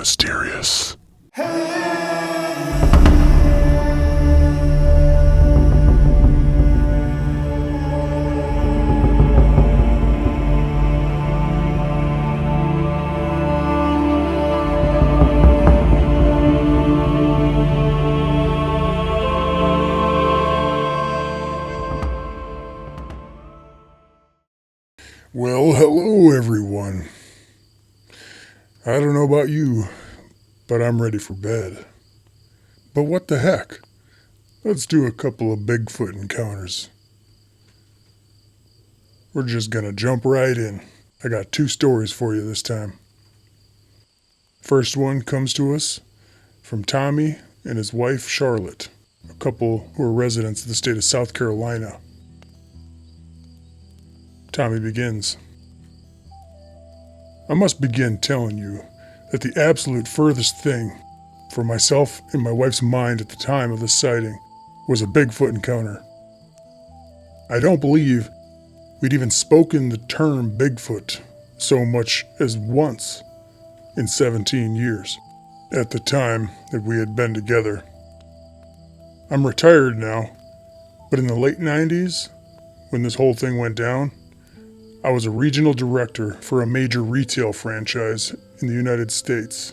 mysterious. Well, hello everyone. I don't know about you, but I'm ready for bed. But what the heck? Let's do a couple of Bigfoot encounters. We're just gonna jump right in. I got 2 stories for you this time. First one comes to us from Tommy and his wife Charlotte, a couple who are residents of the state of South Carolina. Tommy begins. I must begin telling you that the absolute furthest thing for myself and my wife's mind at the time of the sighting was a Bigfoot encounter. I don't believe we'd even spoken the term Bigfoot so much as once in 17 years at the time that we had been together. I'm retired now, but in the late 90s, when this whole thing went down, I was a regional director for a major retail franchise in the United States.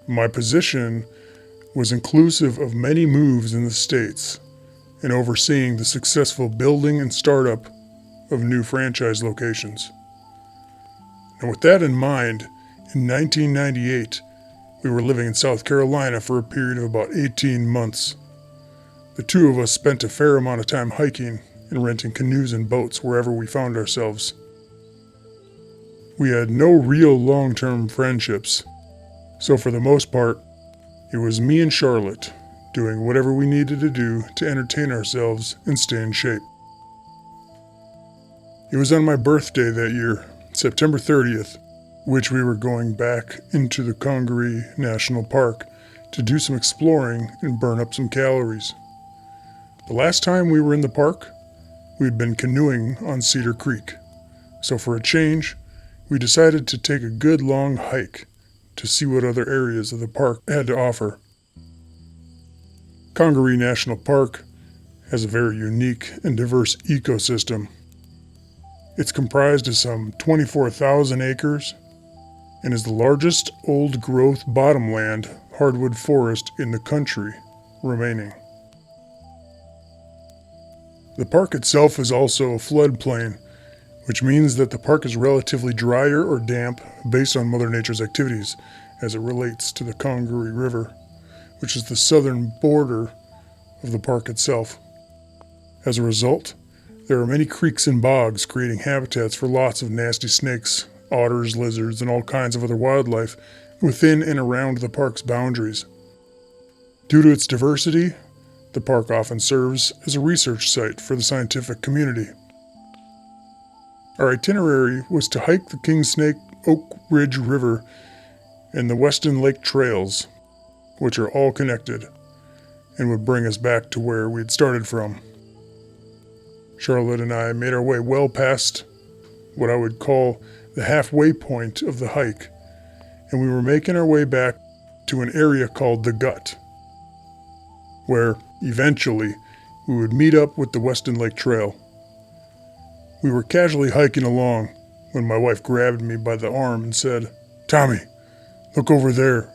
My position was inclusive of many moves in the States and overseeing the successful building and startup of new franchise locations. And with that in mind, in 1998, we were living in South Carolina for a period of about 18 months. The 2 of us spent a fair amount of time hiking and renting canoes and boats wherever we found ourselves. We had no real long-term friendships, so for the most part, it was me and Charlotte doing whatever we needed to do to entertain ourselves and stay in shape. It was on my birthday that year, September 30th, which we were going back into the Congaree National Park to do some exploring and burn up some calories. The last time we were in the park, we'd been canoeing on Cedar Creek, so for a change, we decided to take a good long hike to see what other areas of the park had to offer. Congaree National Park has a very unique and diverse ecosystem. It's comprised of some 24,000 acres and is the largest old-growth bottomland hardwood forest in the country remaining. The park itself is also a floodplain, which means that the park is relatively drier or damp based on Mother Nature's activities as it relates to the Congaree River, which is the southern border of the park itself. As a result, there are many creeks and bogs creating habitats for lots of nasty snakes, otters, lizards, and all kinds of other wildlife within and around the park's boundaries. Due to its diversity, the park often serves as a research site for the scientific community. Our itinerary was to hike the King Snake Oak Ridge River and the Weston Lake Trails, which are all connected, and would bring us back to where we'd started from. Charlotte and I made our way well past what I would call the halfway point of the hike, and we were making our way back to an area called the Gut, where eventually we would meet up with the Weston Lake Trail. We were casually hiking along when my wife grabbed me by the arm and said, "Tommy, look over there,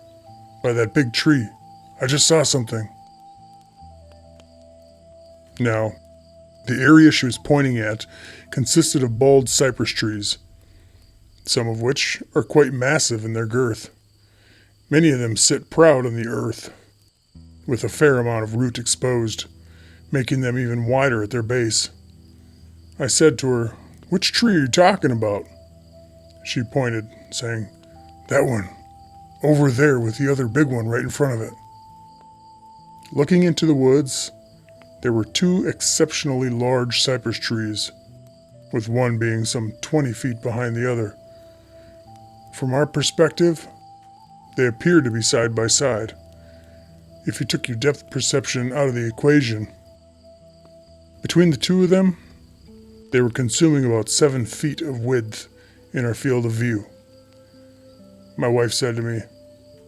by that big tree. I just saw something." Now, the area she was pointing at consisted of bald cypress trees, some of which are quite massive in their girth. Many of them sit proud on the earth, with a fair amount of root exposed, making them even wider at their base. I said to her, "Which tree are you talking about?" She pointed, saying, "That one, over there with the other big one right in front of it." Looking into the woods, there were 2 exceptionally large cypress trees, with one being some 20 feet behind the other. From our perspective, they appeared to be side by side, if you took your depth perception out of the equation. Between the 2 of them, they were consuming about 7 feet of width in our field of view. My wife said to me,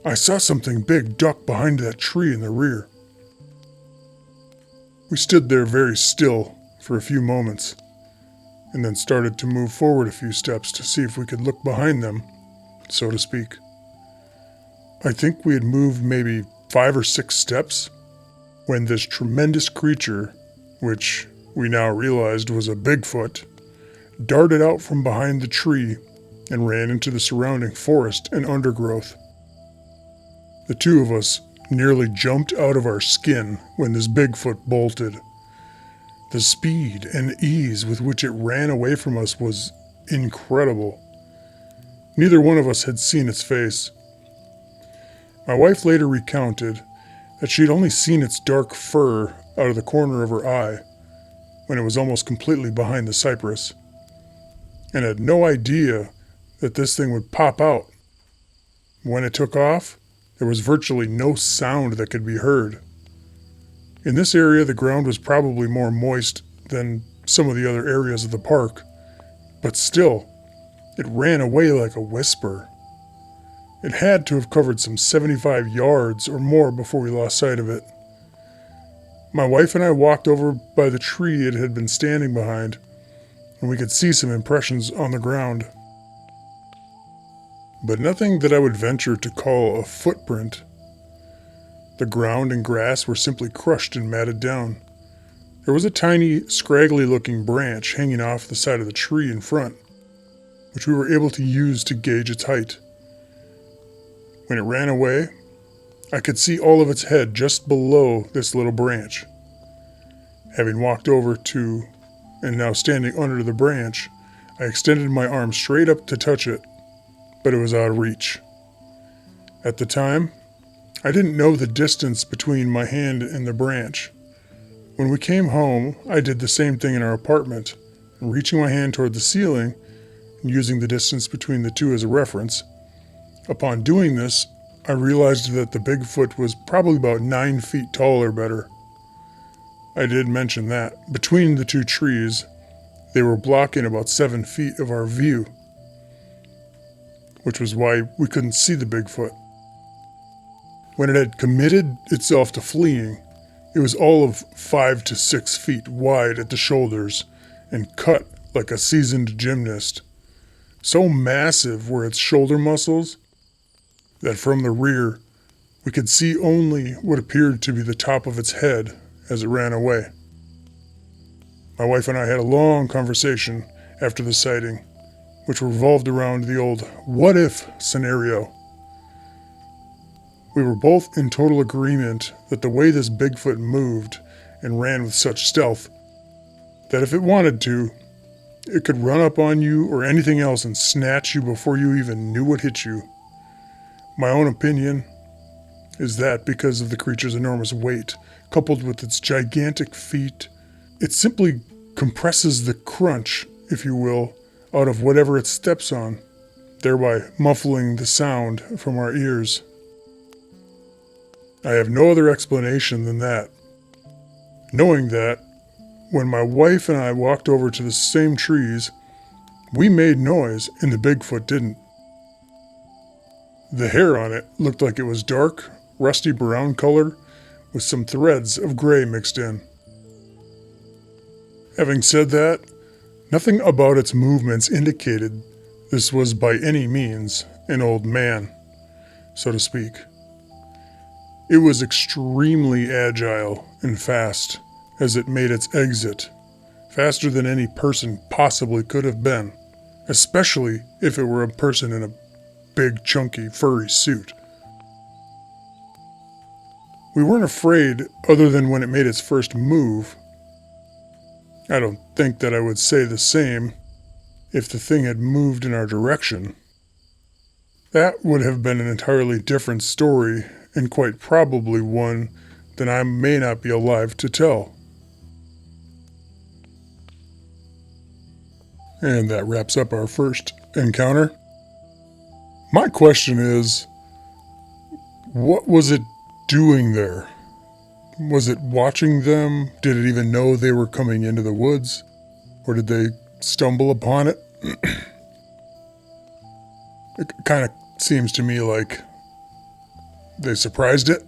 "I saw something big duck behind that tree in the rear." We stood there very still for a few moments, and then started to move forward a few steps to see if we could look behind them, so to speak. I think we had moved maybe 5 or 6 steps when this tremendous creature, which we now realized was a Bigfoot, darted out from behind the tree and ran into the surrounding forest and undergrowth. The two of us nearly jumped out of our skin when this Bigfoot bolted. The speed and ease with which it ran away from us was incredible. Neither one of us had seen its face. My wife later recounted that she'd only seen its dark fur out of the corner of her eye when it was almost completely behind the cypress, and had no idea that this thing would pop out. When it took off, there was virtually no sound that could be heard. In this area, the ground was probably more moist than some of the other areas of the park, but still, it ran away like a whisper. It had to have covered some 75 yards or more before we lost sight of it. My wife and I walked over by the tree it had been standing behind, and we could see some impressions on the ground. But nothing that I would venture to call a footprint. The ground and grass were simply crushed and matted down. There was a tiny, scraggly-looking branch hanging off the side of the tree in front, which we were able to use to gauge its height. When it ran away, I could see all of its head just below this little branch. Having walked over to, and now standing under the branch, I extended my arm straight up to touch it, but it was out of reach. At the time, I didn't know the distance between my hand and the branch. When we came home, I did the same thing in our apartment, and reaching my hand toward the ceiling and using the distance between the two as a reference. Upon doing this, I realized that the Bigfoot was probably about 9 feet tall or better. I did mention that. Between the two trees, they were blocking about 7 feet of our view, which was why we couldn't see the Bigfoot. When it had committed itself to fleeing, it was all of 5 to 6 feet wide at the shoulders and cut like a seasoned gymnast. So massive were its shoulder muscles that from the rear, we could see only what appeared to be the top of its head as it ran away. My wife and I had a long conversation after the sighting, which revolved around the old what if scenario. We were both in total agreement that the way this Bigfoot moved and ran with such stealth, that if it wanted to, it could run up on you or anything else and snatch you before you even knew what hit you. My own opinion is that because of the creature's enormous weight, coupled with its gigantic feet, it simply compresses the crunch, if you will, out of whatever it steps on, thereby muffling the sound from our ears. I have no other explanation than that. Knowing that, when my wife and I walked over to the same trees, we made noise and the Bigfoot didn't. The hair on it looked like it was dark, rusty brown color with some threads of gray mixed in. Having said that, nothing about its movements indicated this was by any means an old man, so to speak. It was extremely agile and fast as it made its exit, faster than any person possibly could have been, especially if it were a person in a big, chunky, furry suit. We weren't afraid other than when it made its first move. I don't think that I would say the same if the thing had moved in our direction. That would have been an entirely different story, and quite probably one that I may not be alive to tell. And that wraps up our first encounter. My question is, what was it doing there? Was it watching them? Did it even know they were coming into the woods? Or did they stumble upon it? It kind of seems to me like they surprised it.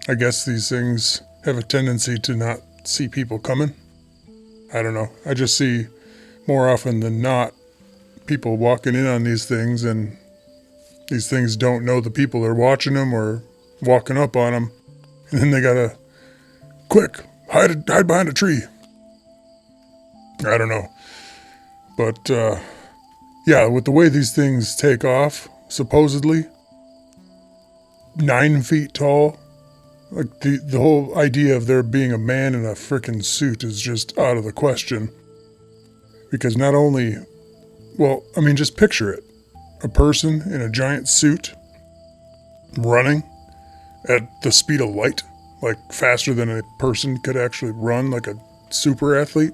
I guess these things have a tendency to not see people coming. I don't know. I just see more often than not people walking in on these things, and these things don't know the people are watching them or walking up on them. And then they gotta, quick, hide behind a tree. I don't know. But, yeah, with the way these things take off, supposedly, 9 feet tall, like the whole idea of there being a man in a frickin' suit is just out of the question. Because not only, well, I mean, just picture it. A person in a giant suit running at the speed of light, like faster than a person could actually run, like a super athlete.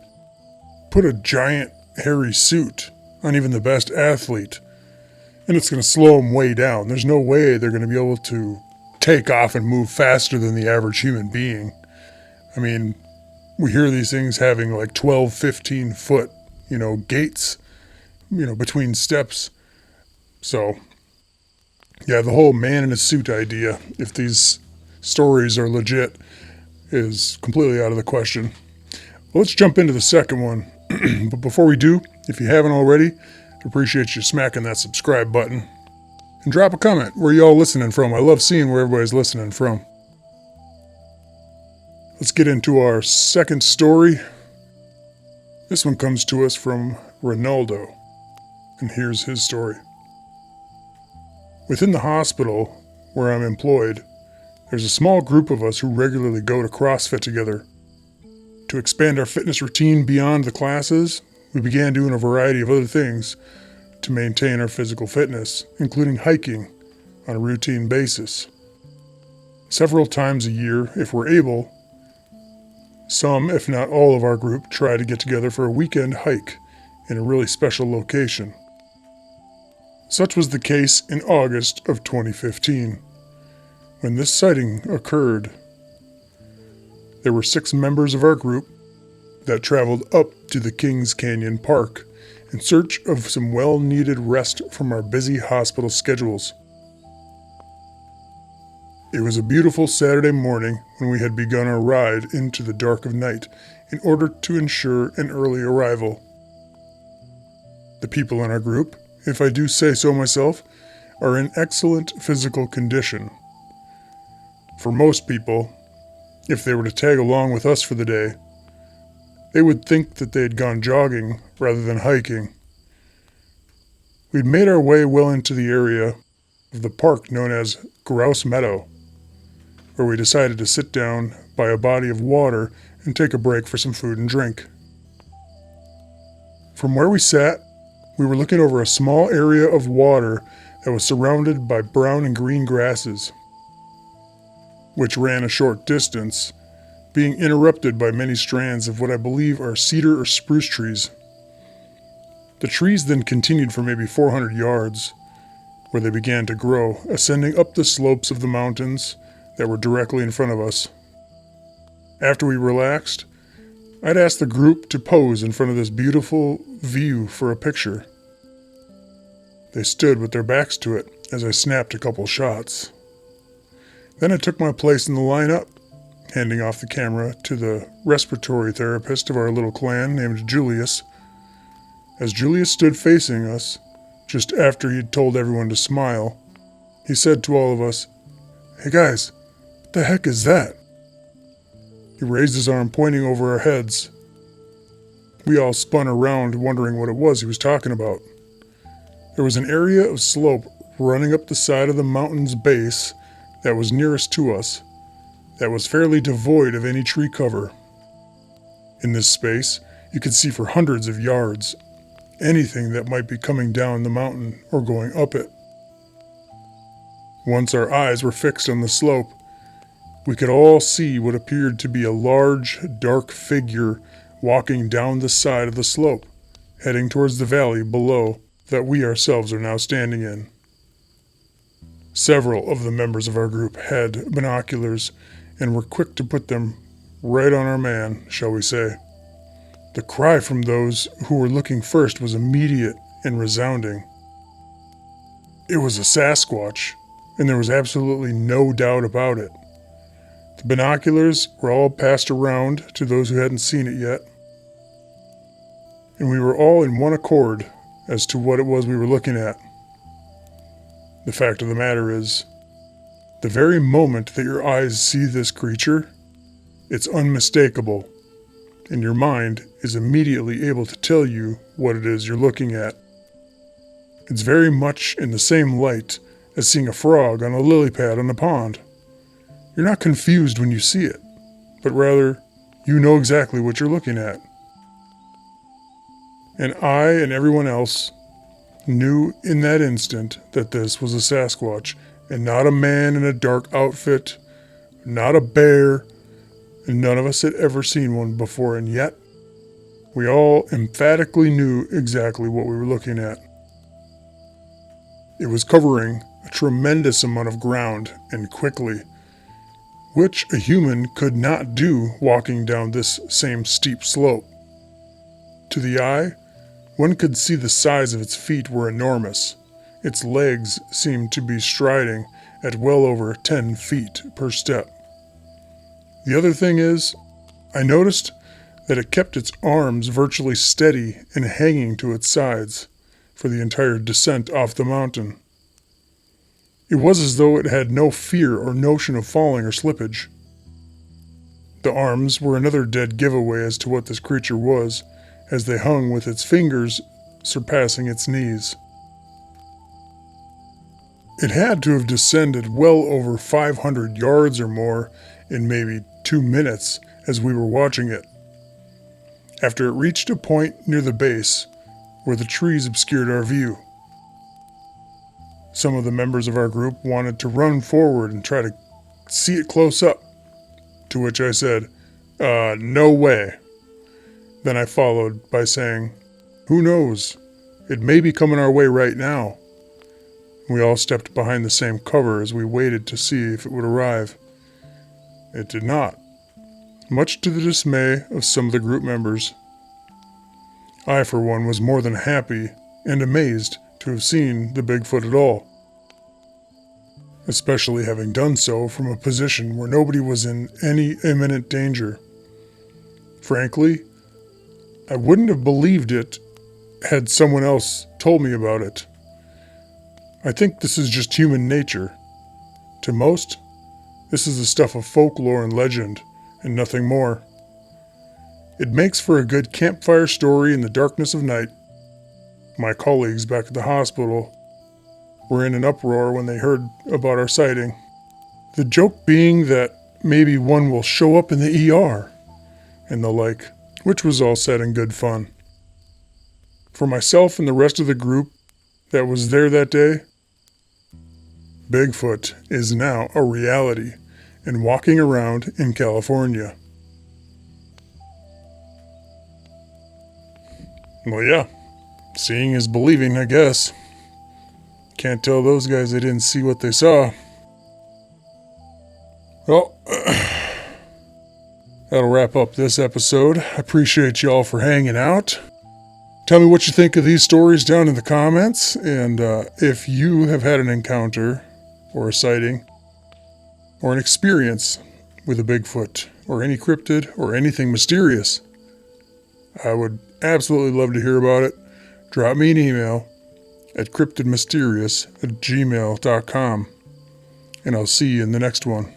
Put a giant hairy suit on even the best athlete, and it's going to slow them way down. There's no way they're going to be able to take off and move faster than the average human being. I mean, we hear these things having like 12, 15 foot, gates, between steps. So, yeah, the whole man in a suit idea, if these stories are legit, is completely out of the question. Well, let's jump into the second one. But before we do, if you haven't already, I appreciate you smacking that subscribe button. And drop a comment where you all listening from. I love seeing where everybody's listening from. Let's get into our second story. This one comes to us from Ronaldo. And here's his story. Within the hospital where I'm employed, there's a small group of us who regularly go to CrossFit together. To expand our fitness routine beyond the classes, we began doing a variety of other things to maintain our physical fitness, including hiking on a routine basis. Several times a year, if we're able, some, if not all of our group, try to get together for a weekend hike in a really special location. Such was the case in August of 2015. When this sighting occurred, there were 6 members of our group that traveled up to the Kings Canyon Park in search of some well-needed rest from our busy hospital schedules. It was a beautiful Saturday morning when we had begun our ride into the dark of night in order to ensure an early arrival. The people in our group, if I do say so myself, are in excellent physical condition. For most people, if they were to tag along with us for the day, they would think that they had gone jogging rather than hiking. We'd made our way well into the area of the park known as Grouse Meadow, where we decided to sit down by a body of water and take a break for some food and drink. From where we sat, we were looking over a small area of water that was surrounded by brown and green grasses, which ran a short distance, being interrupted by many strands of what I believe are cedar or spruce trees. The trees then continued for maybe 400 yards, where they began to grow, ascending up the slopes of the mountains that were directly in front of us. After we relaxed, I'd asked the group to pose in front of this beautiful view for a picture. They stood with their backs to it as I snapped a couple shots. Then I took my place in the lineup, handing off the camera to the respiratory therapist of our little clan named Julius. As Julius stood facing us, just after he'd told everyone to smile, he said to all of us, "Hey guys, what the heck is that?" He raised his arm pointing over our heads. We all spun around wondering what it was he was talking about. There was an area of slope running up the side of the mountain's base that was nearest to us, that was fairly devoid of any tree cover. In this space, you could see for hundreds of yards anything that might be coming down the mountain or going up it. Once our eyes were fixed on the slope, we could all see what appeared to be a large, dark figure walking down the side of the slope, heading towards the valley below that we ourselves are now standing in. Several of the members of our group had binoculars and were quick to put them right on our man, shall we say. The cry from those who were looking first was immediate and resounding. It was a Sasquatch, and there was absolutely no doubt about it. The binoculars were all passed around to those who hadn't seen it yet, and we were all in one accord as to what it was we were looking at. The fact of the matter is, the very moment that your eyes see this creature, it's unmistakable, and your mind is immediately able to tell you what it is you're looking at. It's very much in the same light as seeing a frog on a lily pad on a pond. You're not confused when you see it, but rather, you know exactly what you're looking at. And I and everyone else knew in that instant that this was a Sasquatch, and not a man in a dark outfit, not a bear, and none of us had ever seen one before, and yet we all emphatically knew exactly what we were looking at. It was covering a tremendous amount of ground, and quickly, which a human could not do walking down this same steep slope. To the eye, one could see the size of its feet were enormous. Its legs seemed to be striding at well over 10 feet per step. The other thing is, I noticed that it kept its arms virtually steady and hanging to its sides for the entire descent off the mountain. It was as though it had no fear or notion of falling or slippage. The arms were another dead giveaway as to what this creature was, as they hung with its fingers surpassing its knees. It had to have descended well over 500 yards or more in maybe 2 minutes as we were watching it. After it reached a point near the base where the trees obscured our view, some of the members of our group wanted to run forward and try to see it close up, to which I said, no way. Then I followed by saying, who knows, it may be coming our way right now. We all stepped behind the same cover as we waited to see if it would arrive. It did not, much to the dismay of some of the group members. I, for one, was more than happy and amazed to have seen the Bigfoot at all, especially having done so from a position where nobody was in any imminent danger. Frankly, I wouldn't have believed it had someone else told me about it. I think this is just human nature. To most, this is the stuff of folklore and legend, and nothing more. It makes for a good campfire story in the darkness of night. My colleagues back at the hospital were in an uproar when they heard about our sighting. The joke being that maybe one will show up in the ER, and the like, which was all said in good fun. For myself and the rest of the group that was there that day, Bigfoot is now a reality and walking around in California. Well, yeah, seeing is believing, I guess. Can't tell those guys they didn't see what they saw. Well, that'll wrap up this episode. I appreciate y'all for hanging out. Tell me what you think of these stories down in the comments, and if you have had an encounter or a sighting or an experience with a Bigfoot or any cryptid or anything mysterious, I would absolutely love to hear about it. Drop me an email at cryptidmysterious@gmail.com, and I'll see you in the next one.